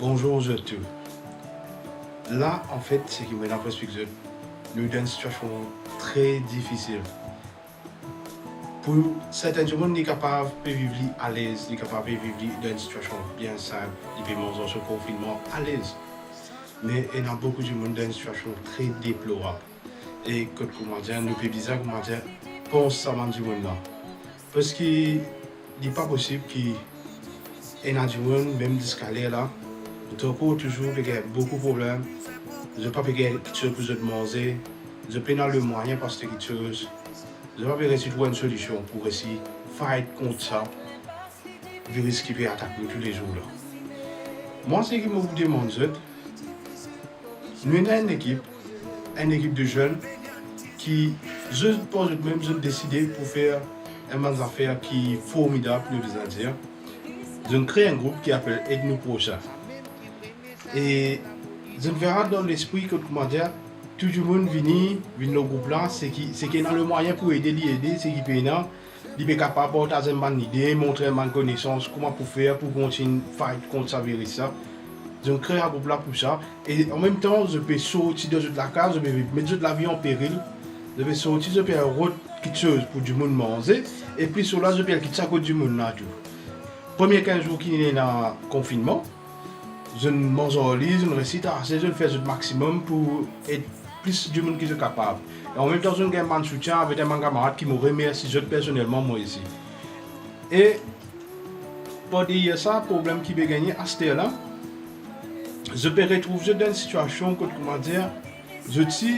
Bonjour à tous. Là, en fait, c'est qui me l'impression que nous sommes dans une situation très difficile. Pour certains gens, ils sont capables de vivre à l'aise, ils sont capables de vivre dans une situation bien simple, ils peuvent manger ce confinement à l'aise. Mais il y a beaucoup de monde dans une situation très déplorable. Et comment dire, nous pouvons dire, comment dire, pense ça dans du monde là. Parce qu'il n'est pas possible qu'il y ait du monde, même d'escalier là, toujours il y a beaucoup de problèmes. Je ne peux pas faire quelque chose pour je manger. Je peux pas le moyen parce que quelque chose. Je ne peux pas réussir à trouver une solution pour essayer de fight contre ça. Je risque qui peut attaquer tous les jours là. Moi, ce qui me demande, nous avons une équipe de jeunes qui, juste pour eux-mêmes, ont décidé pour faire une affaire qui est formidable, nous devons dire. Ils ont créé un groupe qui s'appelle Aide-nous Prochain. Et je verrai dans l'esprit que, comment dire, tout le monde vient dans le groupe là, c'est qu'il a le moyen pour aider, c'est qu'il peut il est capable de partager une idée, montrer une connaissance, comment pour faire, pour continuer à fight contre ça, virus. Je crée un groupe là pour ça. Et en même temps, je peux sortir de la case, je peux mettre de la vie en péril. Je peux sortir, je peux faire quelque chose pour du monde manger. Et puis sur là, je peux quitter ça pour du monde là. Premier 15 jours qui est dans le confinement, je mange en lit, je récite à je fais le maximum pour être plus du monde qui est capable. Et en même temps, je gagne un soutien avec un camarade qui me remercie personnellement moi ici. Et pour dire ça, le problème qui peut gagner à ce là, je peux retrouver dans une situation que, comment dire, je dis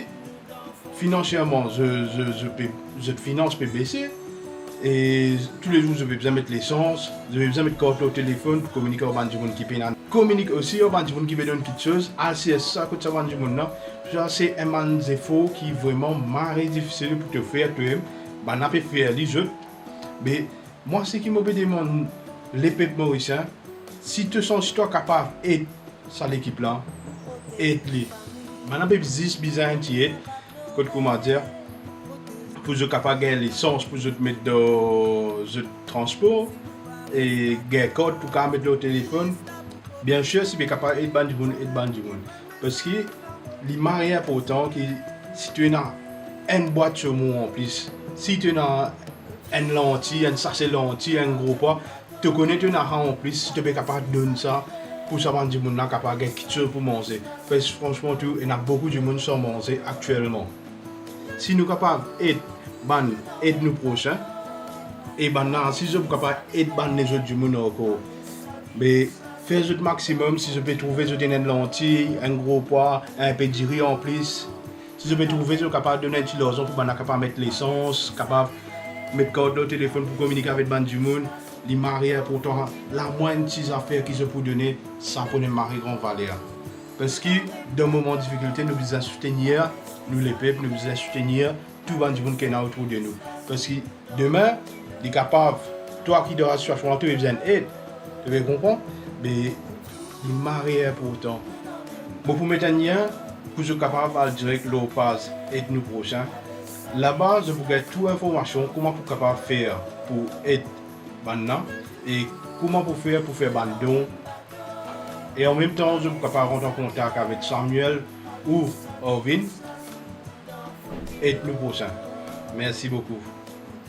financièrement, je finance peut baisser. Et tous les jours, je vais besoin mettre l'essence, je vais besoin mettre carte au téléphone pour communiquer au du monde qui paye. Communique aussi au du monde qui veut donner quelque chose. C'est ça que ça va du monde là. C'est un effort qui est vraiment marré difficile pour te faire toi-même. On peut faire les autres. Mais moi, ce qui me demande, les peuples mauriciens, si tu sens capable d'aider l'équipe là, aide-les. Maintenant, je vais bizarre comment dire. Pour être capable de gagner l'essence, pour te mettre dans le transport et gagner code pour mettre le téléphone. Bien sûr, si tu es capable d'aider du monde, parce que c'est important que si tu as une boîte sur moi en plus, si tu as une lentille, un sachet lentille, un gros poids, tu connais tu as en plus, si tu es capable de donner ça pour savoir du monde capable de gagner quelque chose pour manger. Parce que franchement, il y a beaucoup de monde sans manger actuellement. Si nous sommes capables d'aider nous prochains, et si nous sommes capables d'aider les autres du monde encore, mais faire le maximum, si je peux trouver une lentille, un gros poids, un peu de riz en plus, si je peux trouver, je suis capable de donner un petit l'argent pour capable mettre l'essence, capable de mettre code au téléphone pour communiquer avec du monde, les mariés pourtant, la moindre petite affaire qu'ils ont pour donner, ça pour les marier grand valeur. Parce que dans le moment de difficulté, nous devons soutenir, nous les peuples, nous devons soutenir tout le monde qui est autour de nous. Parce que demain, il est capable, toi qui dois situation, tu as besoin d'aide, tu veux comprendre? Mais il marié pourtant. Bon, pour maintenant, pour être capable de direct le pass aide nous prochain. Là-bas, je vous donne toute information comment vous capable de faire pour aider maintenant et comment vous faire pour faire un don. Et en même temps, je suis capable de rentrer en contact avec Samuel ou Orvin. Et nous prochain. Merci beaucoup.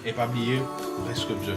Et pas oublier, reste que je.